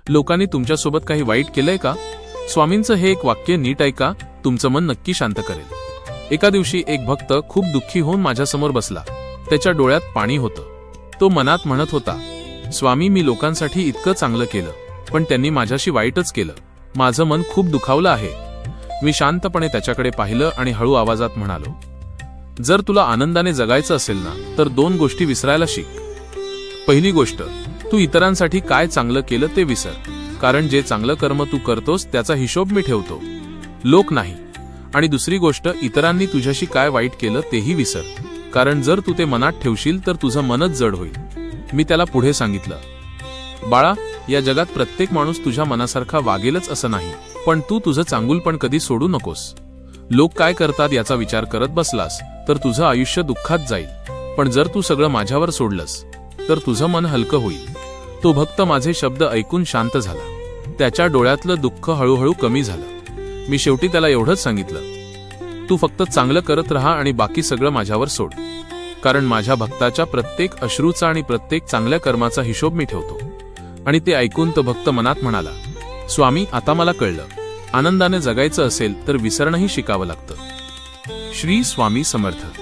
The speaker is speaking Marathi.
लोकांनी तुमच्यासोबत काही वाईट केलंय का? स्वामींचं हे एक वाक्य नीट ऐका, तुमचं मन नक्की शांत करेल. एका दिवशी एक भक्त खूप दुःखी होऊन माझ्यासमोर बसला. त्याच्या डोळ्यात पाणी होतं. तो मनात म्हणत होता, स्वामी, मी लोकांसाठी इतकं चांगलं केलं, पण त्यांनी माझ्याशी वाईटच केलं. माझं मन खूप दुखावलं आहे. मी शांतपणे त्याच्याकडे पाहिलं आणि हळू आवाजात म्हणालो, जर तुला आनंदाने जगायचं असेल ना, तर 2 गोष्टी विसरायला शिक. पहिली गोष्ट, तू इतरांसाठी काय चांगलं केलं ते विसर, कारण जे चांगलं कर्म तू करतोस त्याचा हिशोब मी ठेवतो, लोक नाही. आणि दुसरी गोष्ट, इतरांनी तुझ्याशी काय वाईट केलं तेही विसर, कारण जर तू ते मनात ठेवशील तर तुझं मनच जड होईल. मी त्याला पुढे सांगितलं, बाळा, या जगात प्रत्येक माणूस तुझ्या मनासारखा वागेलच असं नाही, पण तू तुझं चांगुलपण कधी सोडू नकोस. लोक काय करतात याचा विचार करत बसलास तर तुझं आयुष्य दुःखात जाईल, पण जर तू सगळं माझ्यावर सोडलंस तर तुझं मन हलकं होईल. तो भक्त माझे शब्द ऐकून शांत झाला. त्याच्या डोळ्यातलं दुःख हळूहळू कमी झालं. मी शेवटी त्याला एवढंच सांगितलं, तू फक्त चांगलं करत राहा आणि बाकी सगळं माझ्यावर सोड, कारण माझ्या भक्ताच्या प्रत्येक अश्रूचा आणि प्रत्येक चांगल्या कर्माचा हिशोब मी ठेवतो. आणि ते ऐकून तो भक्त मनात म्हणाला, स्वामी, आता मला कळलं, आनंदाने जगायचं असेल तर विसरणंही शिकावं लागतं. श्री स्वामी समर्थ.